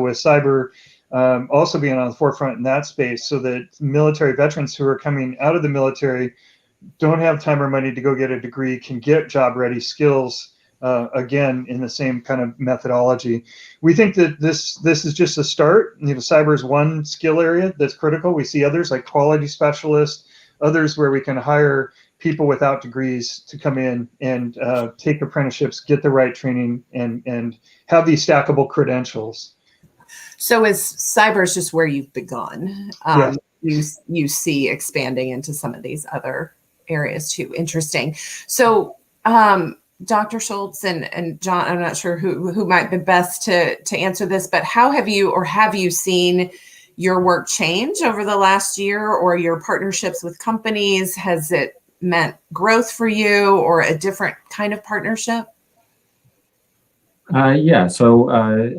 with cyber also being on the forefront in that space, so that military veterans who are coming out of the military don't have time or money to go get a degree can get job-ready skills, again, in the same kind of methodology. We think that this is just a start. Cyber is one skill area that's critical. We see others like quality specialists, others where we can hire people without degrees to come in and take apprenticeships, get the right training, and have these stackable credentials. So as cyber is just where you've begun, yes. you see expanding into some of these other areas too. Interesting. So Dr. Schultz and John, I'm not sure who might be best to answer this, but how have you seen your work change over the last year, or your partnerships with companies? Has it meant growth for you or a different kind of partnership? Yeah, so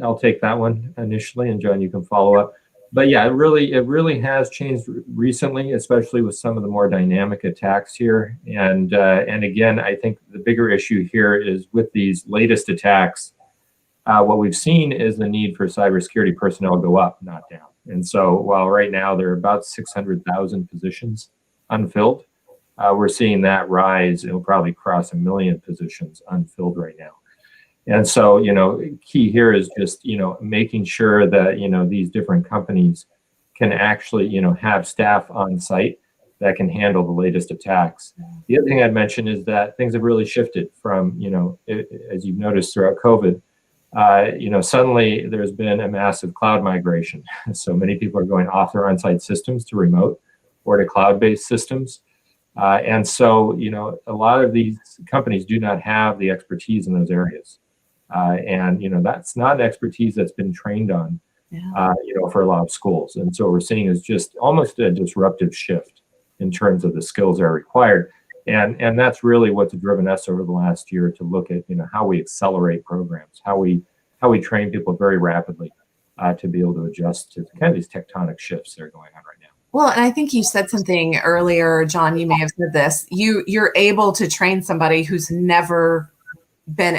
I'll take that one initially, and John, you can follow up. But yeah, it really has changed recently, especially with some of the more dynamic attacks here. And again, I think the bigger issue here is with these latest attacks, what we've seen is the need for cybersecurity personnel go up, not down. And so while right now there are about 600,000 positions unfilled, we're seeing that rise. It'll probably cross 1 million positions unfilled right now. And so, key here is just, making sure that, these different companies can actually, have staff on site that can handle the latest attacks. The other thing I'd mention is that things have really shifted from, as you've noticed throughout COVID, suddenly there's been a massive cloud migration. So many people are going off their on-site systems to remote or to cloud-based systems. And so, a lot of these companies do not have the expertise in those areas. And that's not an expertise that's been trained on, for a lot of schools. And so what we're seeing is just almost a disruptive shift in terms of the skills that are required. And that's really what's driven us over the last year to look at, how we accelerate programs, how we train people very rapidly to be able to adjust to kind of these tectonic shifts that are going on right now. Well, and I think you said something earlier, John, you may have said this, you're able to train somebody who's never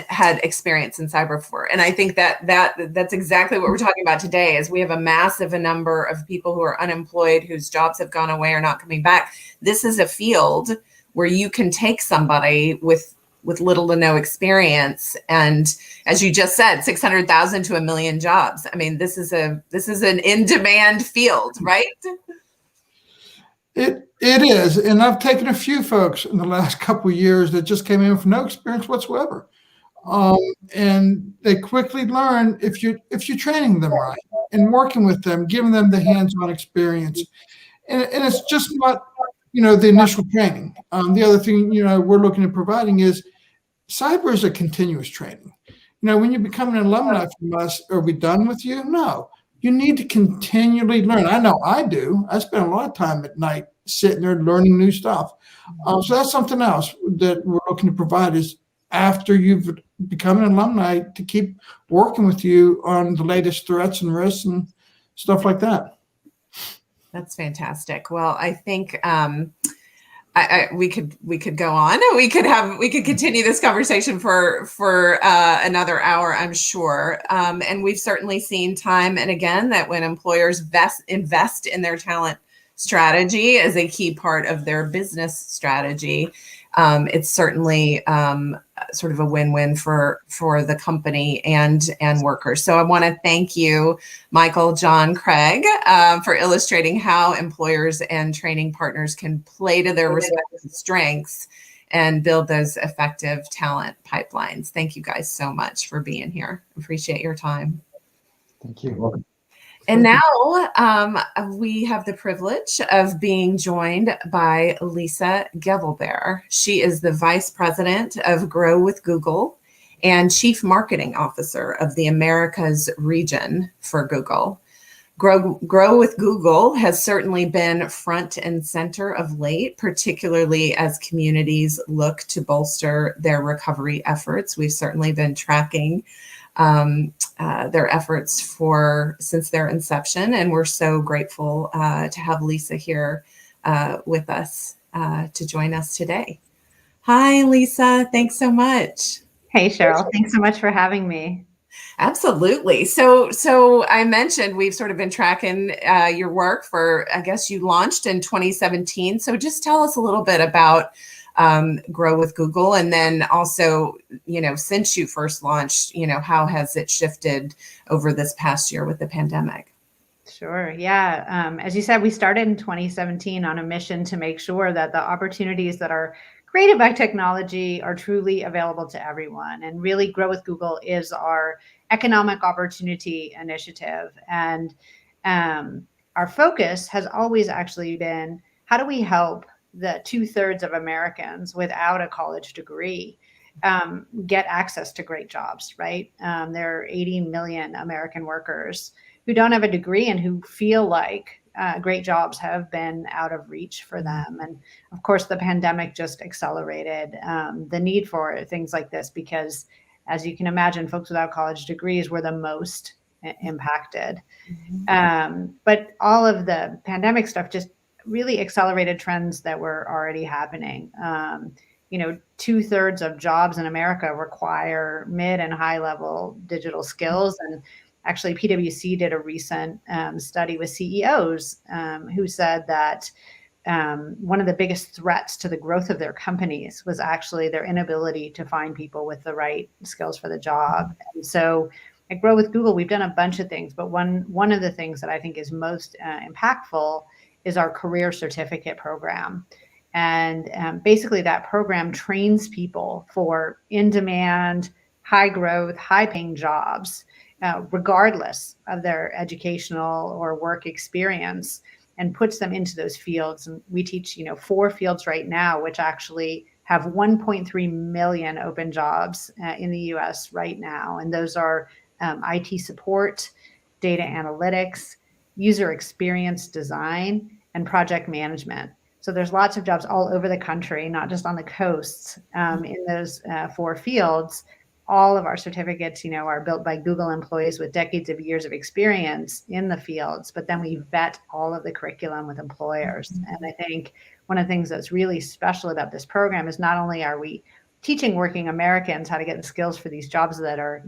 had experience in cyber before. And I think that's exactly what we're talking about today, is we have a massive number of people who are unemployed, whose jobs have gone away or not coming back. This is a field where you can take somebody with little to no experience, and as you just said, 600,000 to 1 million jobs. I mean, this is an in-demand field, right? It is, and I've taken a few folks in the last couple of years that just came in with no experience whatsoever. And they quickly learn if you're training them right and working with them, giving them the hands-on experience. And it's just not, the initial training. The other thing, we're looking at providing is cyber is a continuous training. When you become an alumni from us, are we done with you? No. You need to continually learn. I know I do. I spend a lot of time at night sitting there learning new stuff. So that's something else that we're looking to provide, is after you've become an alumni, to keep working with you on the latest threats and risks and stuff like that. That's fantastic. Well, I think we could go on. We could continue this conversation for another hour, I'm sure. And we've certainly seen time and again that when employers invest in their talent strategy as a key part of their business strategy, it's certainly sort of a win-win for the company and workers. So I want to thank you, Michael, John, Craig, for illustrating how employers and training partners can play to their respective strengths and build those effective talent pipelines. Thank you guys so much for being here. Appreciate your time. Thank you. You're welcome. And now we have the privilege of being joined by Lisa Gevelbehr. She is the Vice President of Grow with Google and Chief Marketing Officer of the Americas region for Google. Grow with Google has certainly been front and center of late, particularly as communities look to bolster their recovery efforts. We've certainly been tracking their efforts since their inception, and we're so grateful to have Lisa here with us to join us today. Hi, Lisa. Thanks so much. Hey, Cheryl. Thanks so much for having me. Absolutely. So I mentioned we've sort of been tracking your work for, I guess you launched in 2017. So just tell us a little bit about Grow with Google, and then also, since you first launched, how has it shifted over this past year with the pandemic? Sure. Yeah. As you said, we started in 2017 on a mission to make sure that the opportunities that are created by technology are truly available to everyone. And really, Grow with Google is our economic opportunity initiative. And our focus has always actually been, how do we help the 2/3 of Americans without a college degree get access to great jobs, right? There are 80 million American workers who don't have a degree and who feel like great jobs have been out of reach for them. And of course, the pandemic just accelerated the need for things like this, because as you can imagine, folks without college degrees were the most impacted. But all of the pandemic stuff just really accelerated trends that were already happening. 2/3 of jobs in America require mid and high level digital skills. And actually, PwC did a recent study with CEOs who said that one of the biggest threats to the growth of their companies was actually their inability to find people with the right skills for the job. And so at Grow with Google, we've done a bunch of things, but one of the things that I think is most impactful is our career certificate program. And basically that program trains people for in-demand, high growth, high paying jobs, regardless of their educational or work experience, and puts them into those fields. And we teach, 4 fields right now, which actually have 1.3 million open jobs in the US right now. And those are IT support, data analytics, user experience design, and project management. So there's lots of jobs all over the country, not just on the coasts, in those 4 fields. All of our certificates, are built by Google employees with decades of years of experience in the fields, but then we vet all of the curriculum with employers. And I think one of the things that's really special about this program is not only are we teaching working Americans how to get the skills for these jobs that are,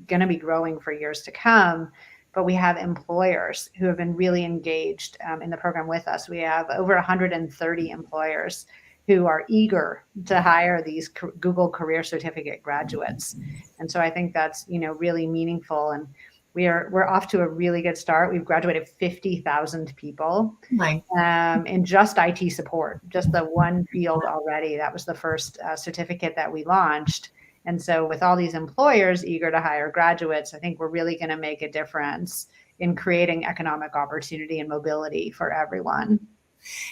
going to be growing for years to come, but we have employers who have been really engaged in the program with us. We have over 130 employers who are eager to hire these Google Career Certificate graduates. And so I think that's, really meaningful. And we're off to a really good start. We've graduated 50,000 people in just IT support, just the one field already. That was the first certificate that we launched. And so with all these employers eager to hire graduates, I think we're really going to make a difference in creating economic opportunity and mobility for everyone.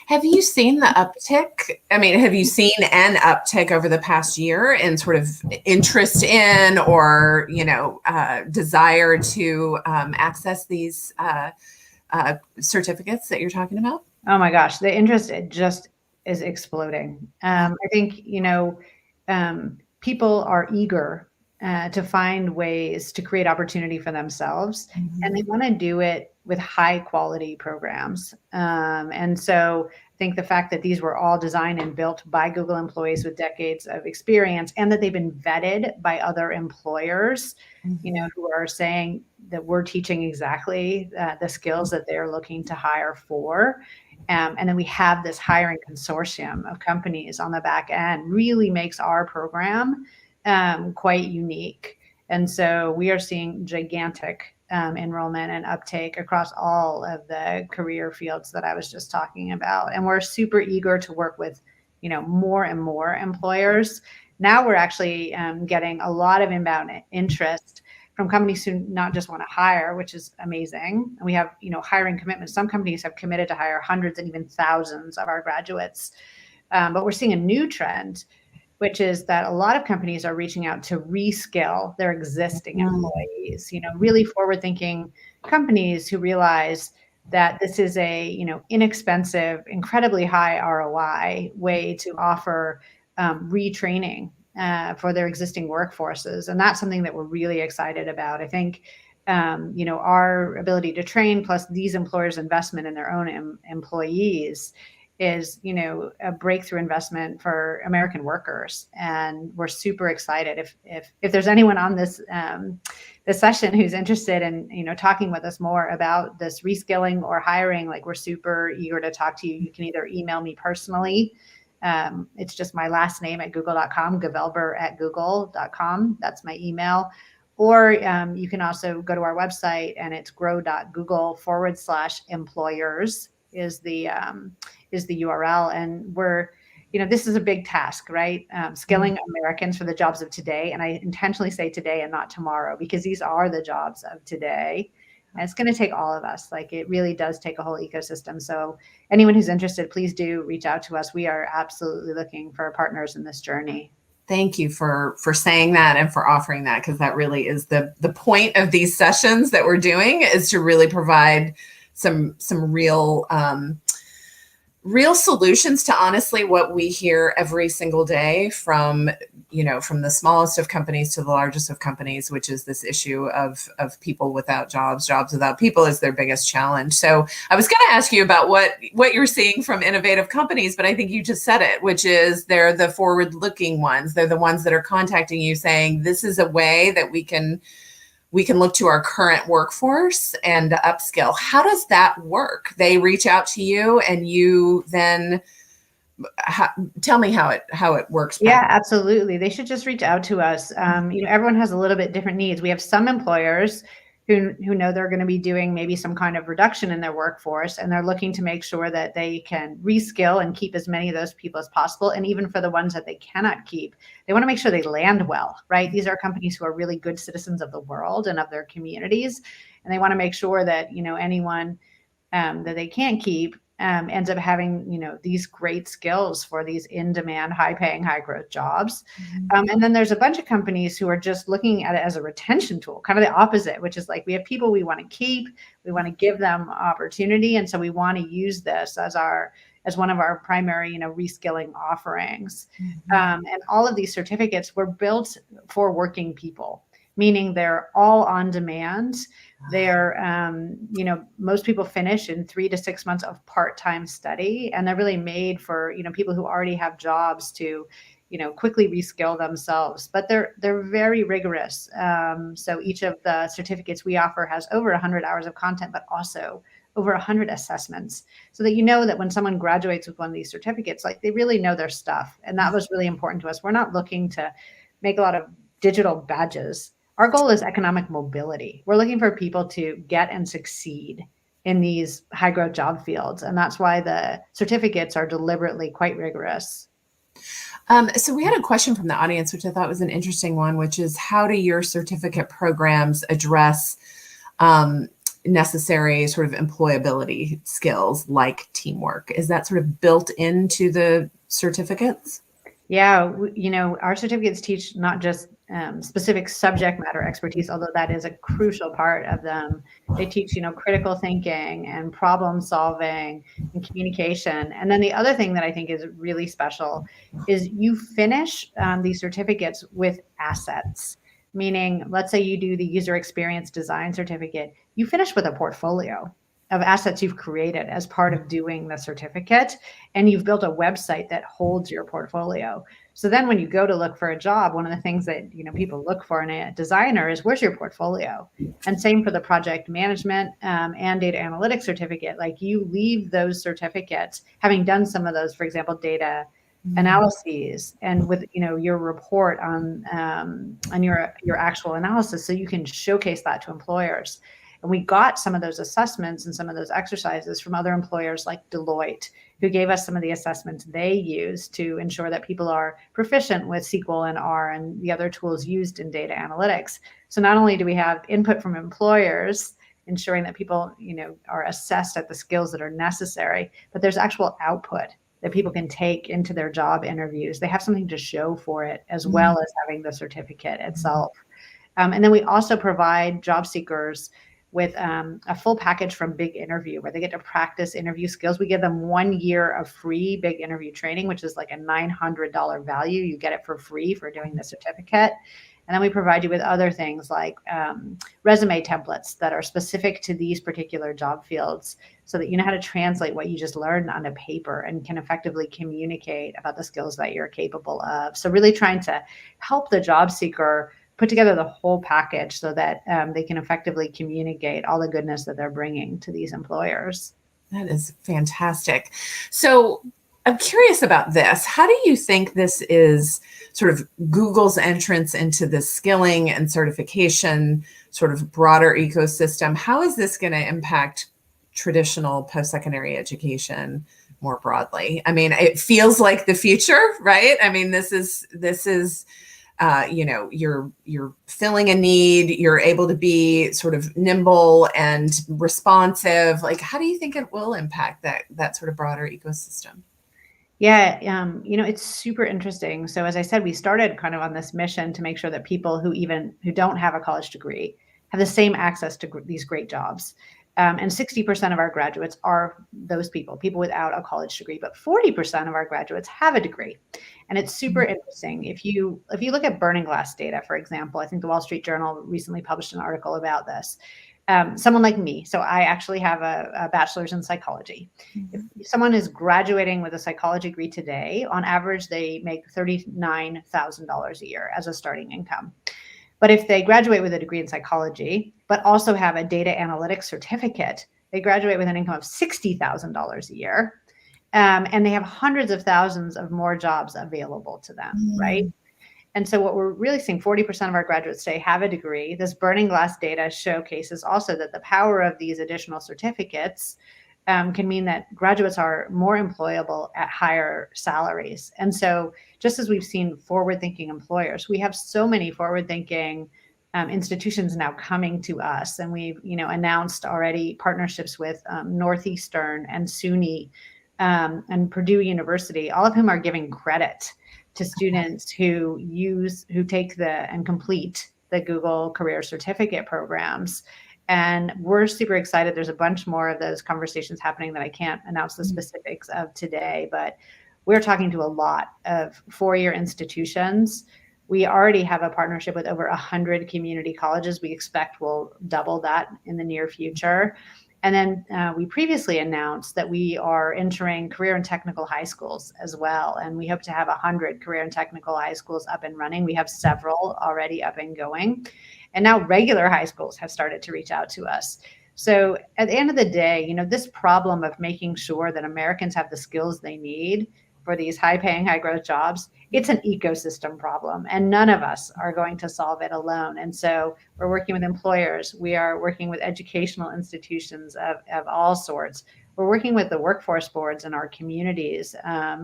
Have you seen the uptick? I mean, have you seen an uptick over the past year in sort of interest in or, desire to access these certificates that you're talking about? Oh my gosh, the interest just is exploding. I think, people are eager to find ways to create opportunity for themselves, and they want to do it with high quality programs. And so I think the fact that these were all designed and built by Google employees with decades of experience, and that they've been vetted by other employers, who are saying that we're teaching exactly the skills that they're looking to hire for. And then we have this hiring consortium of companies on the back end, really makes our program quite unique. And so we are seeing gigantic enrollment and uptake across all of the career fields that I was just talking about. And we're super eager to work with, more and more employers. Now we're actually getting a lot of inbound interest from companies who not just want to hire, which is amazing. And we have, hiring commitments. Some companies have committed to hire hundreds and even thousands of our graduates. But we're seeing a new trend, which is that a lot of companies are reaching out to reskill their existing employees, really forward-thinking companies who realize that this is a, inexpensive, incredibly high ROI way to offer retraining for their existing workforces. And that's something that we're really excited about. I think, our ability to train plus these employers' investment in their own employees is, a breakthrough investment for American workers. And we're super excited. If there's anyone on this session who's interested in, talking with us more about this reskilling or hiring, like, we're super eager to talk to you. You can either email me personally. It's just my last name at google.com, gavelber@google.com. That's my email. Or you can also go to our website, and it's grow.google/employers is the URL. And we're, this is a big task, right? Skilling Americans for the jobs of today. And I intentionally say today and not tomorrow, because these are the jobs of today. And it's going to take all of us. Like, it really does take a whole ecosystem. So anyone who's interested, please do reach out to us. We are absolutely looking for partners in this journey. Thank you for saying that and for offering that, because that really is the point of these sessions that we're doing, is to really provide some real solutions to, honestly, what we hear every single day from the smallest of companies to the largest of companies, which is this issue of people without jobs without people is their biggest challenge. So I was going to ask you about what you're seeing from innovative companies, but I think you just said it, which is they're the forward-looking ones. They're the ones that are contacting you saying, this is a way that we can look to our current workforce and upskill. How does that work? They reach out to you, and you then tell me how it works. Yeah, absolutely. They should just reach out to us. Everyone has a little bit different needs. We have some employers who know they're going to be doing maybe some kind of reduction in their workforce, and they're looking to make sure that they can reskill and keep as many of those people as possible. And even for the ones that they cannot keep, they want to make sure they land well, right? These are companies who are really good citizens of the world and of their communities, and they want to make sure that, anyone that they can't keep ends up having, these great skills for these in-demand, high-paying, high-growth jobs. And then there's a bunch of companies who are just looking at it as a retention tool, kind of the opposite, which is like, we have people we want to keep, we want to give them opportunity, and so we want to use this as one of our primary, reskilling offerings. And all of these certificates were built for working people, meaning they're all on demand. They're, most people finish in 3 to 6 months of part-time study, and they're really made for, people who already have jobs to, quickly reskill themselves. But they're very rigorous. So each of the certificates we offer has over 100 hours of content, but also over 100 assessments, so that that when someone graduates with one of these certificates, like, they really know their stuff. And that was really important to us. We're not looking to make a lot of digital badges. Our goal is economic mobility. We're looking for people to get and succeed in these high growth job fields. And that's why the certificates are deliberately quite rigorous. So we had a question from the audience, which I thought was an interesting one, which is, how do your certificate programs address necessary sort of employability skills like teamwork? Is that sort of built into the certificates? Yeah, our certificates teach not just specific subject matter expertise, although that is a crucial part of them. They teach, critical thinking and problem solving and communication. And then the other thing that I think is really special is you finish these certificates with assets. Meaning, let's say you do the user experience design certificate, you finish with a portfolio of assets you've created as part of doing the certificate, and you've built a website that holds your portfolio. So then when you go to look for a job, one of the things that people look for in a designer is, where's your portfolio? And same for the project management and data analytics certificate. Like, you leave those certificates having done some of those, for example, data analyses, and with your report on your actual analysis, so you can showcase that to employers. And we got some of those assessments and some of those exercises from other employers like Deloitte, who gave us some of the assessments they use to ensure that people are proficient with SQL and R and the other tools used in data analytics. So not only do we have input from employers, ensuring that people, are assessed at the skills that are necessary, but there's actual output that people can take into their job interviews. They have something to show for it, as well as having the certificate itself. And then we also provide job seekers with a full package from Big Interview, where they get to practice interview skills. We give them 1 year of free Big Interview training, which is like a $900 value. You get it for free for doing the certificate. And then we provide you with other things like resume templates that are specific to these particular job fields, so that you know how to translate what you just learned onto paper and can effectively communicate about the skills that you're capable of. So really trying to help the job seeker put together the whole package so that they can effectively communicate all the goodness that they're bringing to these employers. That is fantastic. So I'm curious about this. How do you think this is sort of Google's entrance into the skilling and certification sort of broader ecosystem? How is this going to impact traditional post-secondary education more broadly? I mean, it feels like the future, right? I mean, this is you know, you're filling a need, you're able to be sort of nimble and responsive. Like, how do you think it will impact that sort of broader ecosystem? Yeah, you know, it's super interesting. So as I said, we started kind of on this mission to make sure that people who don't have a college degree have the same access to these great jobs. And 60% of our graduates are those people without a college degree, but 40% of our graduates have a degree. And it's super interesting. If you look at burning glass data, for example, I think the Wall Street Journal recently published an article about this. Someone like me, so I actually have a bachelor's in psychology. If someone is graduating with a psychology degree today, on average, they make $39,000 a year as a starting income. But if they graduate with a degree in psychology, but also have a data analytics certificate, they graduate with an income of $60,000 a year. And they have hundreds of thousands of more jobs available to them, right? And so what we're really seeing, 40% of our graduates today have a degree. This burning glass data showcases also that the power of these additional certificates can mean that graduates are more employable at higher salaries. And so just as we've seen forward-thinking employers, we have so many forward-thinking institutions now coming to us. And we've announced already partnerships with Northeastern and SUNY and Purdue University, all of whom are giving credit to students who take and complete the Google Career Certificate programs. And we're super excited. There's a bunch more of those conversations happening that I can't announce the specifics of today, but we're talking to a lot of four-year institutions. We already have a partnership with over 100 community colleges. We expect we'll double that in the near future. And then we previously announced that we are entering career and technical high schools as well. And we hope to have 100 career and technical high schools up and running. We have several already up and going. And now regular high schools have started to reach out to us. So at the end of the day, this problem of making sure that Americans have the skills they need for these high-paying, high-growth jobs, it's an ecosystem problem, and none of us are going to solve it alone. And so we're working with employers. We are working with educational institutions of all sorts. We're working with the workforce boards in our communities,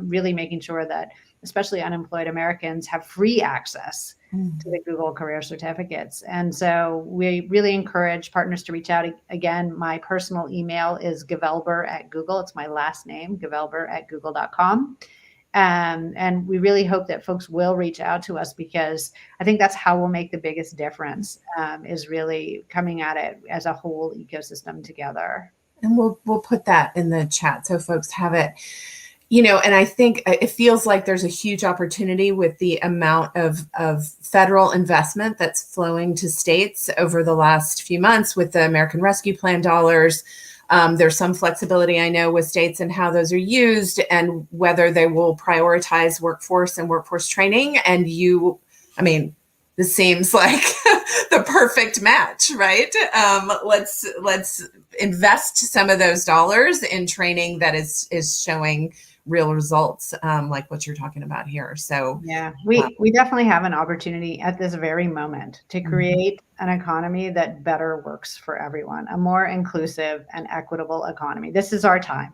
really making sure that especially unemployed Americans have free access to the Google Career Certificates. And so we really encourage partners to reach out. Again, my personal email is gavelber@Google. It's my last name, gavelber@google.com. And we really hope that folks will reach out to us, because I think that's how we'll make the biggest difference, is really coming at it as a whole ecosystem together. And we'll put that in the chat so folks have it. And I think it feels like there's a huge opportunity with the amount of federal investment that's flowing to states over the last few months with the American Rescue Plan dollars. There's some flexibility, I know, with states and how those are used and whether they will prioritize workforce and workforce training. And this seems like the perfect match, right? Let's invest some of those dollars in training that is showing real results, like what you're talking about here. So yeah, we definitely have an opportunity at this very moment to create an economy that better works for everyone, a more inclusive and equitable economy. This is our time.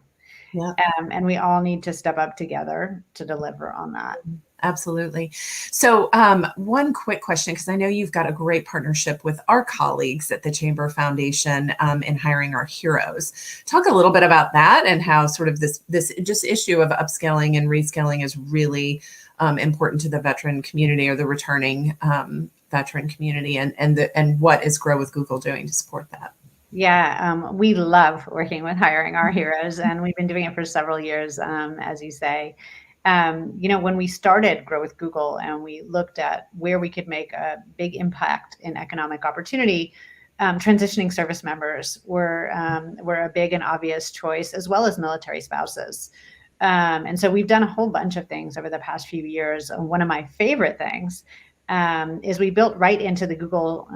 Yeah. And we all need to step up together to deliver on that. Absolutely. So one quick question, because I know you've got a great partnership with our colleagues at the Chamber Foundation in hiring our heroes. Talk a little bit about that and how sort of this just issue of upskilling and reskilling is really important to the veteran community or the returning veteran community, and what is Grow with Google doing to support that? Yeah, we love working with hiring our heroes, and we've been doing it for several years, as you say. When we started Grow with Google and we looked at where we could make a big impact in economic opportunity, transitioning service members were a big and obvious choice, as well as military spouses. And so we've done a whole bunch of things over the past few years. And one of my favorite things is we built right into the Google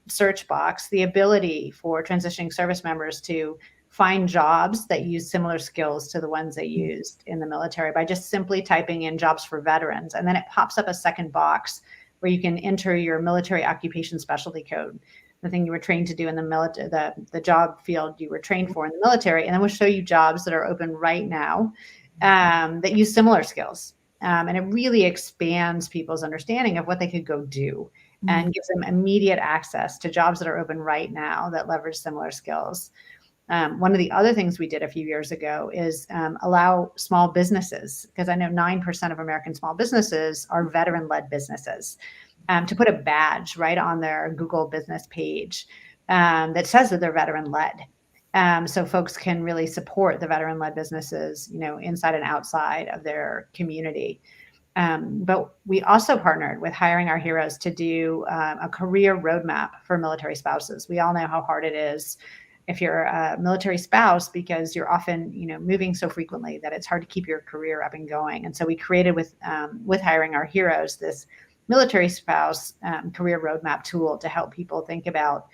search box the ability for transitioning service members to find jobs that use similar skills to the ones they used in the military by just simply typing in jobs for veterans. And then it pops up a second box where you can enter your military occupation specialty code, the thing you were trained to do in the military, the job field you were trained for in the military. And then we'll show you jobs that are open right now that use similar skills. And it really expands people's understanding of what they could go do and gives them immediate access to jobs that are open right now that leverage similar skills. One of the other things we did a few years ago is allow small businesses, because I know 9% of American small businesses are veteran-led businesses, to put a badge right on their Google business page that says that they're veteran-led. So folks can really support the veteran-led businesses, inside and outside of their community. But we also partnered with Hiring Our Heroes to do a career roadmap for military spouses. We all know how hard it is if you're a military spouse, because you're often, moving so frequently that it's hard to keep your career up and going. And so we created with Hiring Our Heroes this military spouse career roadmap tool to help people think about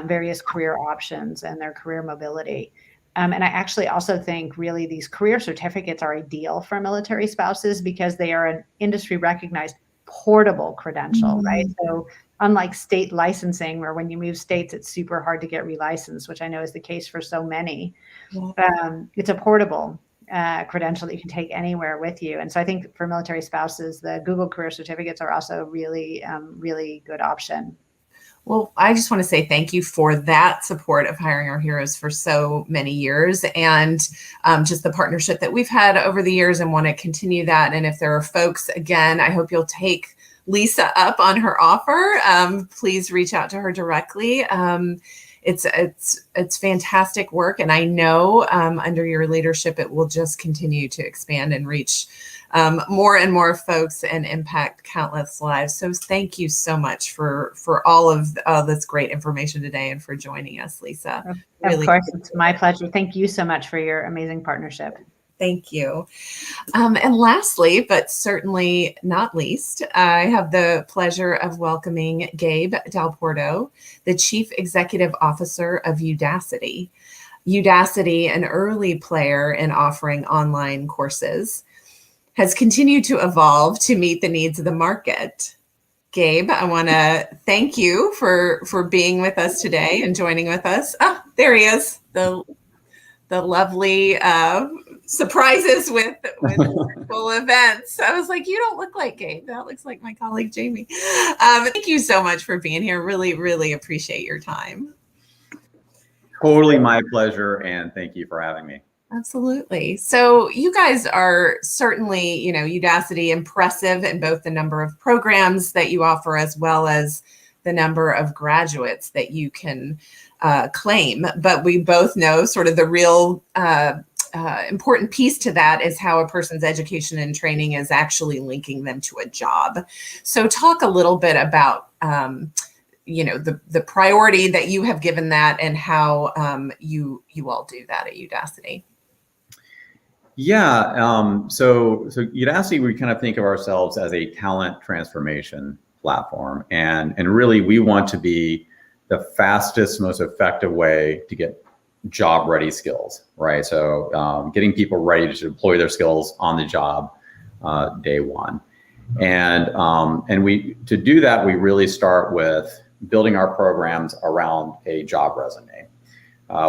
various career options and their career mobility. And I actually also think really these career certificates are ideal for military spouses because they are an industry recognized portable credential, right? So unlike state licensing, where when you move states, it's super hard to get relicensed, which I know is the case for so many. It's a portable credential that you can take anywhere with you. And so I think for military spouses, the Google career certificates are also really, really good option. Well, I just want to say thank you for that support of Hiring Our Heroes for so many years, and just the partnership that we've had over the years, and want to continue that. And if there are folks, again, I hope you'll take Lisa up on her offer. Please reach out to her directly. It's fantastic work, and I know under your leadership, it will just continue to expand and reach more and more folks and impact countless lives. So thank you so much for all of this great information today and for joining us, Lisa. Of course, it's my pleasure. Thank you so much for your amazing partnership. Thank you. And lastly, but certainly not least, I have the pleasure of welcoming Gabe Dalporto, the Chief Executive Officer of Udacity. Udacity, an early player in offering online courses, has continued to evolve to meet the needs of the market. Gabe, I want to thank you for being with us today and joining with us. Oh, there he is, the lovely surprises with virtual events. I was like, you don't look like Gabe. That looks like my colleague, Jamie. Thank you so much for being here. Really, really appreciate your time. Totally my pleasure. And thank you for having me. Absolutely. So you guys are certainly, Udacity, impressive in both the number of programs that you offer as well as the number of graduates that you can claim. But we both know sort of the real important piece to that is how a person's education and training is actually linking them to a job. So talk a little bit about the priority that you have given that and how you all do that at Udacity. Yeah, so Udacity, we kind of think of ourselves as a talent transformation platform, and really we want to be the fastest, most effective way to get job-ready skills, right? So getting people ready to deploy their skills on the job day one, and we to do that we really start with building our programs around a job resume.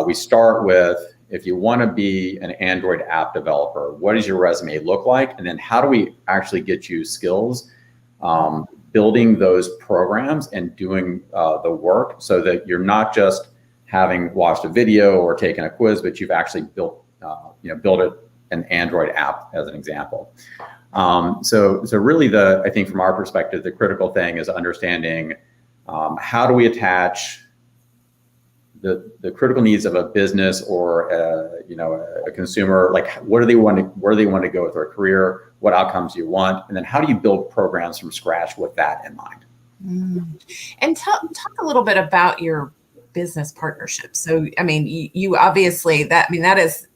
We start with, if you want to be an Android app developer, what does your resume look like? And then how do we actually get you skills building those programs and doing the work so that you're not just having watched a video or taken a quiz, but you've actually built an Android app as an example. So really I think from our perspective, the critical thing is understanding how do we attach the critical needs of a business or a consumer, like where do they want to go with their career, what outcomes do you want, and then how do you build programs from scratch with that in mind. And talk a little bit about your business partnerships. So, I mean, you obviously that is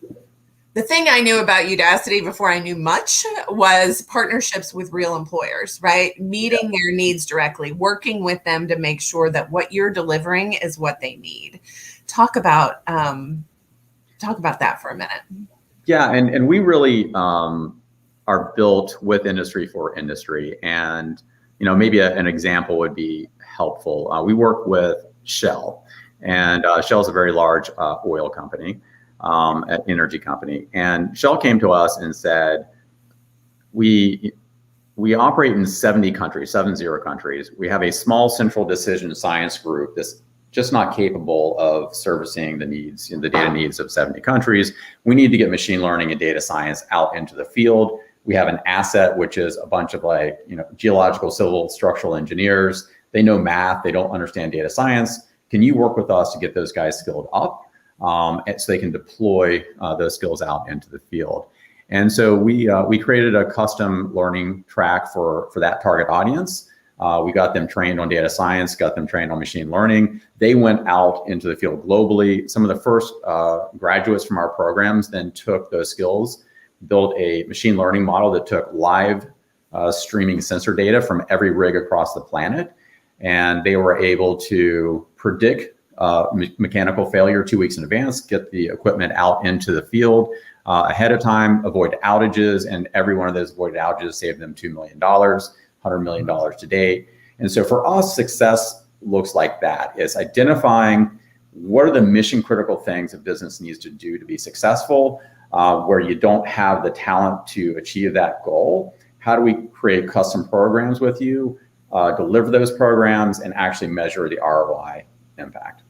the thing I knew about Udacity before I knew much was partnerships with real employers, right? Meeting their needs directly, working with them to make sure that what you're delivering is what they need. Talk about that for a minute. Yeah, and we really are built with industry for industry, and maybe an example would be helpful. We work with Shell, and Shell is a very large oil company. An energy company, and Shell came to us and said, we operate in 70 countries. We have a small central decision science group that's just not capable of servicing the data needs of 70 countries. We need to get machine learning and data science out into the field. We have an asset, which is a bunch of geological, civil, structural engineers. They know math, they don't understand data science. Can you work with us to get those guys skilled up? So they can deploy those skills out into the field. And so we created a custom learning track for that target audience. We got them trained on data science, got them trained on machine learning. They went out into the field globally. Some of the first graduates from our programs then took those skills, built a machine learning model that took live streaming sensor data from every rig across the planet. And they were able to predict mechanical failure 2 weeks in advance, get the equipment out into the field ahead of time, avoid outages, and every one of those avoided outages saved them $2 million, $100 million to date. And so for us, success looks like that. It's identifying what are the mission critical things a business needs to do to be successful, where you don't have the talent to achieve that goal. How do we create custom programs with you, deliver those programs, and actually measure the ROI impact?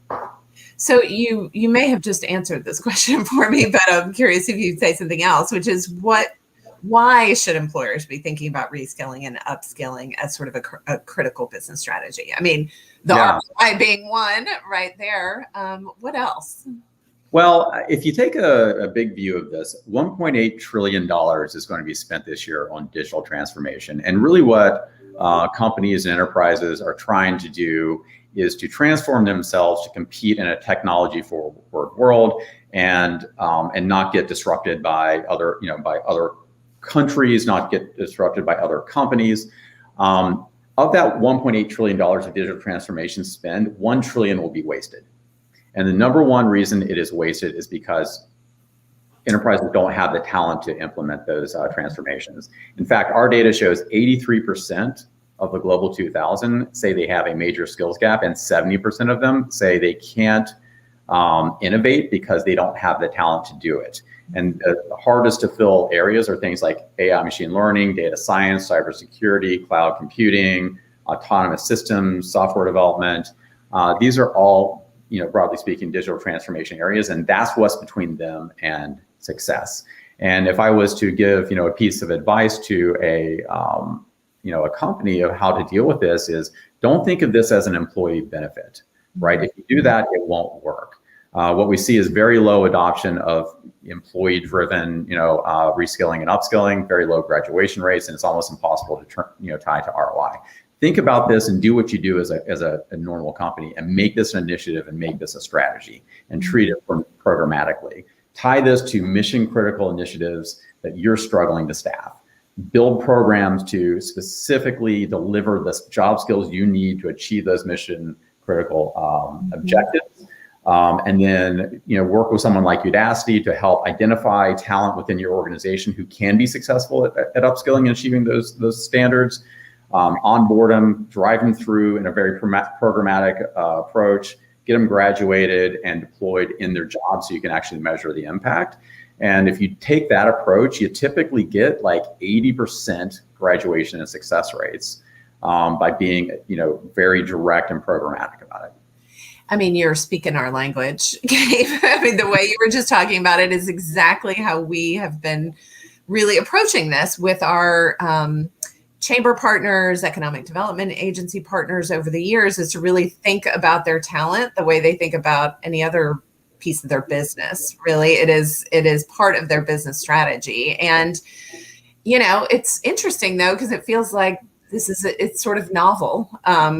So you may have just answered this question for me, but I'm curious if you'd say something else, which is why should employers be thinking about reskilling and upskilling as sort of a critical business strategy? I mean, the ROI being one right there. What else? Well, if you take a big view of this, $1.8 trillion is going to be spent this year on digital transformation. And really what companies and enterprises are trying to do is to transform themselves to compete in a technology forward world and not get disrupted by other countries, not get disrupted by other companies. Of that $1.8 trillion of digital transformation spend, $1 trillion will be wasted. And the number one reason it is wasted is because enterprises don't have the talent to implement those transformations. In fact, our data shows 83% of the global 2000 say they have a major skills gap, and 70% of them say they can't innovate because they don't have the talent to do it. And the hardest to fill areas are things like AI, machine learning, data science, cybersecurity, cloud computing, autonomous systems, software development. These are all, broadly speaking, digital transformation areas, and that's what's between them and success. And if I was to give, a piece of advice to a company of how to deal with this, is don't think of this as an employee benefit, right? If you do that, it won't work. What we see is very low adoption of employee-driven, reskilling and upskilling, very low graduation rates, and it's almost impossible to tie to ROI. Think about this and do what you do as a normal company, and make this an initiative and make this a strategy and treat it programmatically. Tie this to mission critical initiatives that you're struggling to staff. Build programs to specifically deliver the job skills you need to achieve those mission critical objectives. And then, work with someone like Udacity to help identify talent within your organization who can be successful at upskilling and achieving those standards. Onboard them, drive them through in a very programmatic approach, get them graduated and deployed in their jobs so you can actually measure the impact. And if you take that approach, you typically get like 80% graduation and success rates by being, very direct and programmatic about it. I mean, you're speaking our language, Gabe. I mean, the way you were just talking about it is exactly how we have been really approaching this with our chamber partners, economic development agency partners over the years is to really think about their talent the way they think about any other piece of their business. Really, it is part of their business strategy. And, you know, it's interesting though, because it feels like it's sort of novel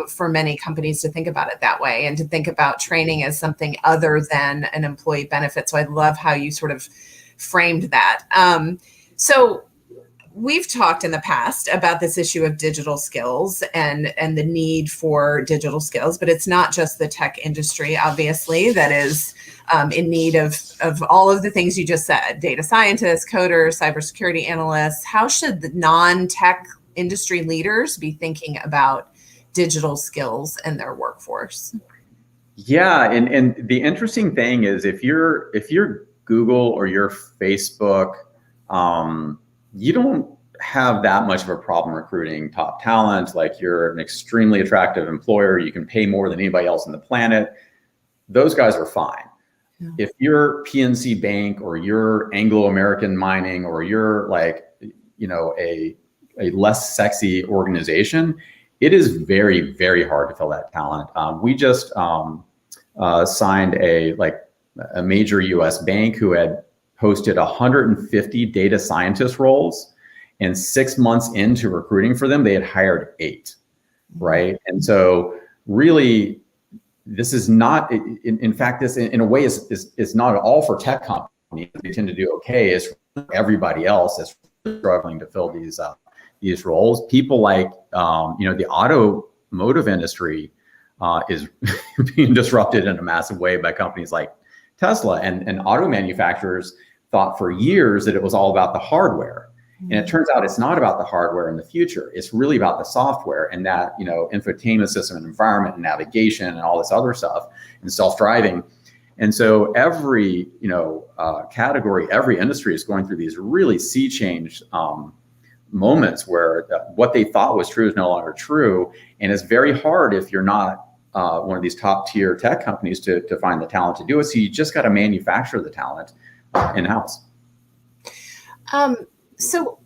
for many companies to think about it that way and to think about training as something other than an employee benefit. So I love how you sort of framed that. So we've talked in the past about this issue of digital skills and the need for digital skills, but it's not just the tech industry, obviously, that is in need of all of the things you just said: data scientists, coders, cybersecurity analysts. How should the non-tech industry leaders be thinking about digital skills in their workforce? Yeah, and the interesting thing is, if you're Google or you're Facebook, you don't have that much of a problem recruiting top talent. Like, you're an extremely attractive employer. You can pay more than anybody else on the planet. Those guys are fine. Yeah. If you're PNC Bank or you're Anglo-American Mining or you're like, you know, a less sexy organization, it is very, very hard to fill that talent. We just signed a major US bank who had posted 150 data scientist roles, and 6 months into recruiting for them, they had hired 8, right? And so really, this is not, in fact, this in a way is not at all for tech companies. They tend to do okay. It's for everybody else that's struggling to fill these roles. People like, you know, the automotive industry is being disrupted in a massive way by companies like Tesla, and auto manufacturers thought for years that it was all about the hardware. And it turns out it's not about the hardware in the future. It's really about the software and that, you know, infotainment system and environment and navigation and all this other stuff and self-driving. And so every, you know, category, every industry is going through these really sea change moments where what they thought was true is no longer true. And it's very hard if you're not one of these top tier tech companies to find the talent to do it. So you just got to manufacture the talent in-house. So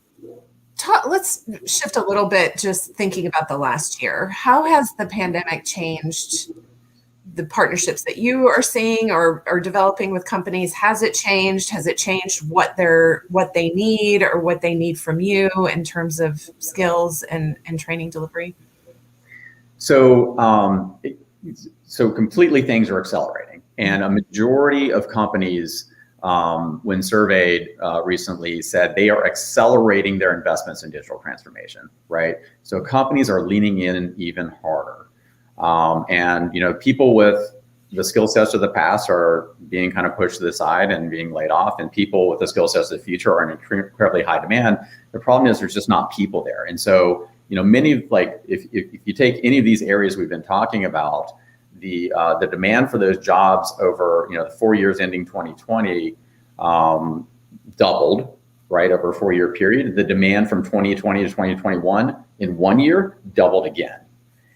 let's shift a little bit, just thinking about the last year. How has the pandemic changed the partnerships that you are seeing or are developing with companies? Has it changed? Has it changed what they need or what they need from you in terms of skills and training delivery? So completely things are accelerating, and a majority of companies, when surveyed recently, said they are accelerating their investments in digital transformation, right? So companies are leaning in even harder. And, you know, people with the skill sets of the past are being kind of pushed to the side and being laid off, and people with the skill sets of the future are in incredibly high demand. The problem is there's just not people there. And so, you know, many, like, if you take any of these areas we've been talking about, the demand for those jobs over, you know, the 4 years ending 2020 doubled, right, over a 4-year period. The demand from 2020 to 2021 in 1 year doubled again.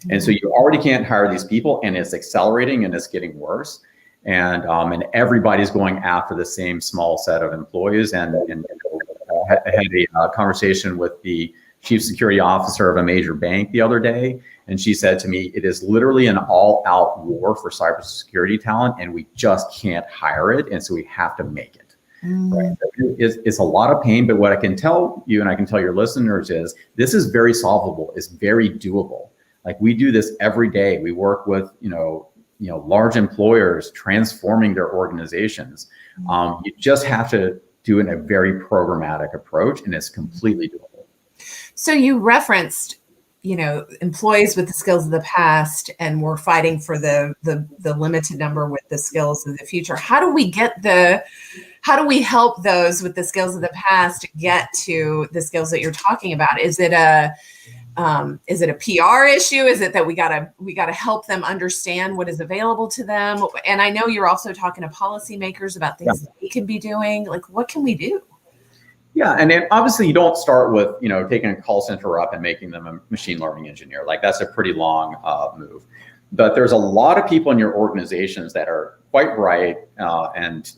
And so you already can't hire these people, and it's accelerating and it's getting worse. And everybody's going after the same small set of employees. And I had a conversation with the chief security officer of a major bank the other day, and she said to me, it is literally an all-out war for cybersecurity talent, and we just can't hire it, and so we have to make it. Right? It's a lot of pain, but what I can tell you, and I can tell your listeners, is this is very solvable. It's very doable. Like, we do this every day. We work with, you know, large employers transforming their organizations. You just have to do it in a very programmatic approach, and it's completely doable. So you referenced, you know, employees with the skills of the past, and we're fighting for the limited number with the skills of the future. How do we help those with the skills of the past get to the skills that you're talking about? Is it a PR issue? Is it that we gotta help them understand what is available to them? And I know you're also talking to policymakers about things that we can be doing. Like, what can we do? Yeah, and then obviously you don't start with, you know, taking a call center up and making them a machine learning engineer. Like, that's a pretty long move. But there's a lot of people in your organizations that are quite bright, and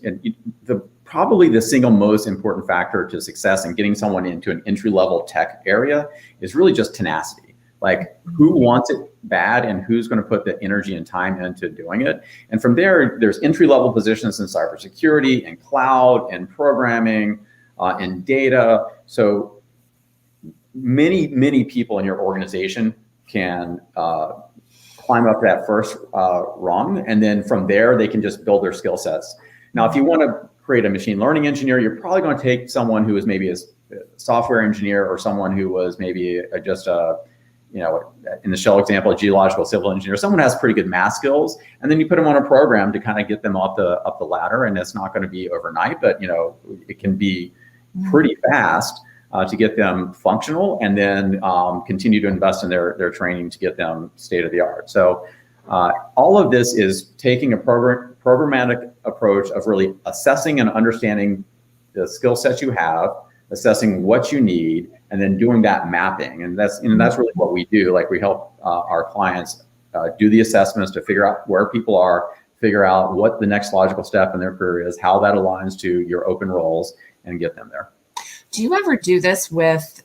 the probably the single most important factor to success in getting someone into an entry-level tech area is really just tenacity. Like, who wants it bad and who's going to put the energy and time into doing it? And from there, there's entry-level positions in cybersecurity and cloud and programming and data. So many people in your organization can climb up that first rung, and then from there they can just build their skill sets. Now, if you want to create a machine learning engineer, you're probably going to take someone who is maybe a software engineer, or someone who was maybe just a, in the shell example, a geological civil engineer. Someone who has pretty good math skills, and then you put them on a program to kind of get them up the ladder. And it's not going to be overnight, but it can be pretty fast to get them functional, and then continue to invest in their training to get them state of the art. So all of this is taking a programmatic approach of really assessing and understanding the skill sets you have, assessing what you need, and then doing that mapping. And that's really what we do. Like, we help our clients do the assessments to figure out where people are, figure out what the next logical step in their career is, how that aligns to your open roles, and get them there. Do you ever do this with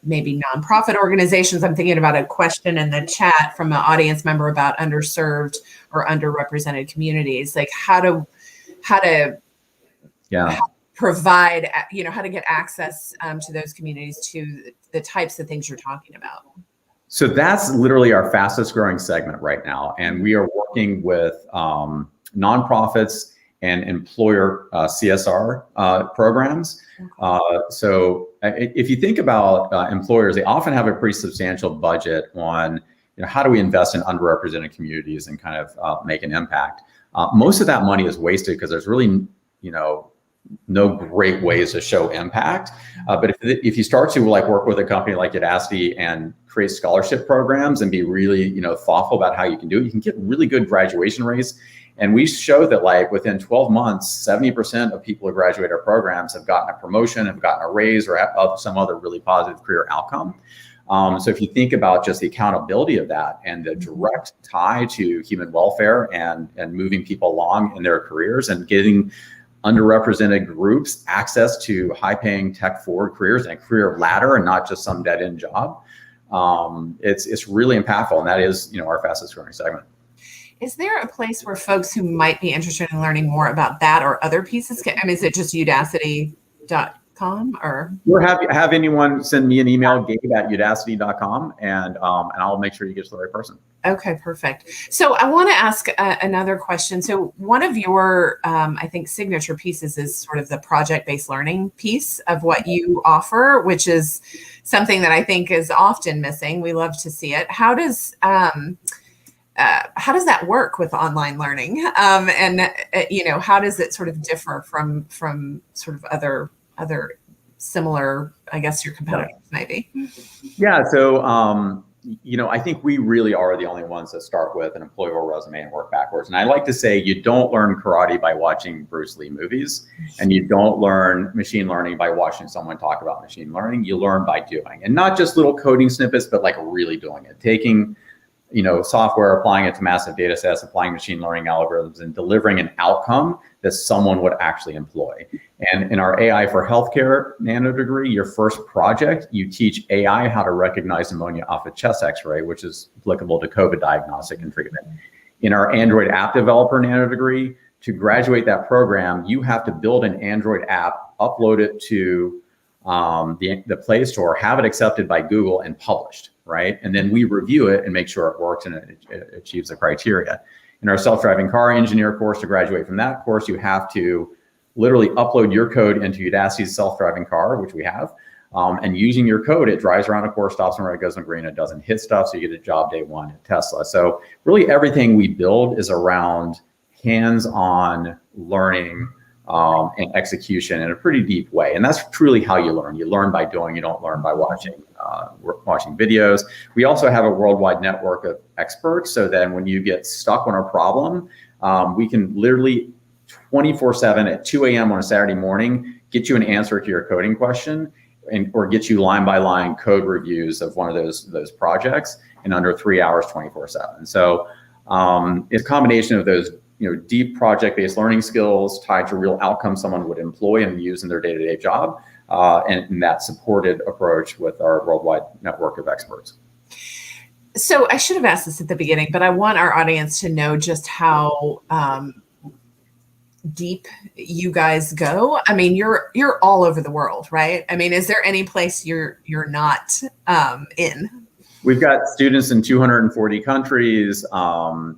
maybe nonprofit organizations? I'm thinking about a question in the chat from an audience member about underserved or underrepresented communities, like how to provide, how to get access to those communities, to the types of things you're talking about. So that's literally our fastest growing segment right now. And we are working with nonprofits and employer CSR programs. So if you think about employers, they often have a pretty substantial budget on how do we invest in underrepresented communities and kind of make an impact. Most of that money is wasted because there's really no great ways to show impact. But if you start to work with a company like Udacity and create scholarship programs and be really thoughtful about how you can do it, you can get really good graduation rates. And we show that within 12 months, 70% of people who graduate our programs have gotten a promotion, have gotten a raise, or some other really positive career outcome. So if you think about just the accountability of that and the direct tie to human welfare and moving people along in their careers and getting underrepresented groups access to high-paying tech-forward careers and a career ladder, and not just some dead-end job, it's really impactful, and that is our fastest-growing segment. Is there a place where folks who might be interested in learning more about that or other pieces is it just udacity.com, or? We're happy to have anyone send me an email, gabe@udacity.com, and I'll make sure you get to the right person. Okay, perfect. So I want to ask another question. So one of your, I think, signature pieces is sort of the project-based learning piece of what you offer, which is something that I think is often missing. We love to see it. How does that work with online learning? And how does it sort of differ from sort of other similar, I guess, your competitors maybe? Yeah. So, I think we really are the only ones that start with an employable resume and work backwards. And I like to say you don't learn karate by watching Bruce Lee movies, and you don't learn machine learning by watching someone talk about machine learning. You learn by doing, and not just little coding snippets, but really doing it, taking software, applying it to massive data sets, applying machine learning algorithms, and delivering an outcome that someone would actually employ. And in our AI for Healthcare nano degree, your first project, you teach AI how to recognize pneumonia off a chest x-ray, which is applicable to COVID diagnostic and treatment. In our Android app developer nano degree, to graduate that program, you have to build an Android app, upload it to the Play Store, have it accepted by Google and published, right? And then we review it and make sure it works and it achieves the criteria. In our self-driving car engineer course, to graduate from that course, you have to literally upload your code into Udacity's self-driving car, which we have. And using your code, it drives around a course, stops when it goes on green, it doesn't hit stuff, so you get a job day one at Tesla. So really everything we build is around hands-on learning and execution in a pretty deep way. And that's truly how you learn. You learn by doing, you don't learn by watching videos. We also have a worldwide network of experts, so then when you get stuck on a problem, we can literally 24/7 at 2 a.m. on a Saturday morning, get you an answer to your coding question, or get you line by line code reviews of one of those projects in under 3 hours, 24/7. So it's a combination of those deep project-based learning skills tied to real outcomes someone would employ and use in their day-to-day job, and that supported approach with our worldwide network of experts. So I should have asked this at the beginning, but I want our audience to know just how deep you guys go. I mean, you're all over the world, right? I mean, is there any place you're not in? We've got students in 240 countries, and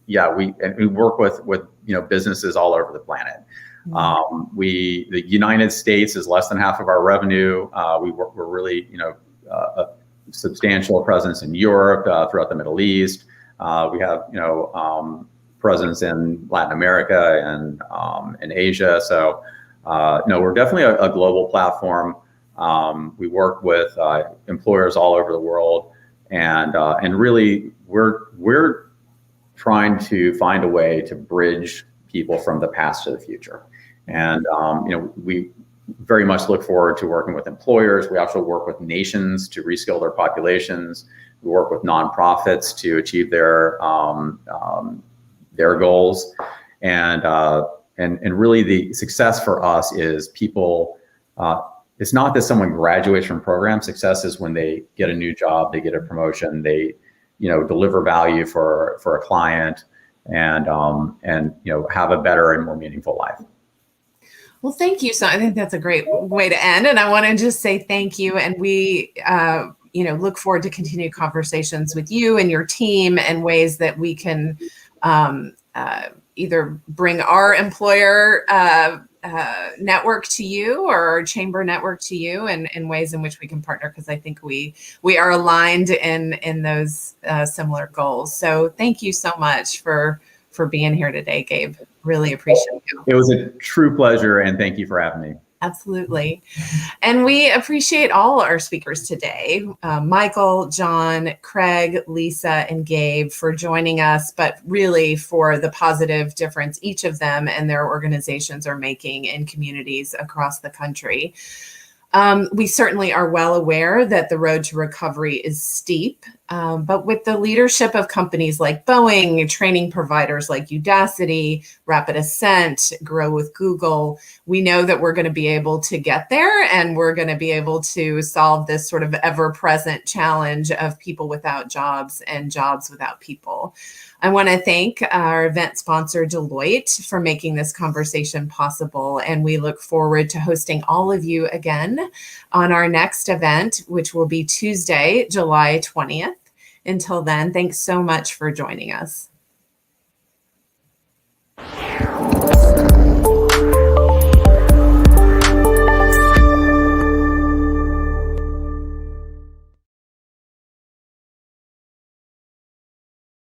we work with businesses all over the planet. The United States is less than half of our revenue. We're really a substantial presence in Europe, throughout the Middle East. We have presence in Latin America and in Asia. So we're definitely a global platform. We work with employers all over the world, and really we're trying to find a way to bridge people from the past to the future. And we very much look forward to working with employers. We also work with nations to reskill their populations. We work with nonprofits to achieve their goals, and really the success for us is people. It's not that someone graduates from program. Success is when they get a new job, they get a promotion, they deliver value for a client, and have a better and more meaningful life. Well, thank you. So I think that's a great way to end. And I want to just say thank you. And we, look forward to continued conversations with you and your team and ways that we can either bring our employer network to you or our chamber network to you, and in ways in which we can partner, because I think we are aligned in those similar goals. So thank you so much for being here today, Gabe. Really appreciate you. It was a true pleasure, and thank you for having me. Absolutely. And we appreciate all our speakers today, Michael, John, Craig, Lisa, and Gabe, for joining us, but really for the positive difference each of them and their organizations are making in communities across the country. We certainly are well aware that the road to recovery is steep, but with the leadership of companies like Boeing, training providers like Udacity, Rapid Ascent, Grow with Google, we know that we're going to be able to get there, and we're going to be able to solve this sort of ever-present challenge of people without jobs and jobs without people. I want to thank our event sponsor, Deloitte, for making this conversation possible. And we look forward to hosting all of you again on our next event, which will be Tuesday, July 20th. Until then, thanks so much for joining us.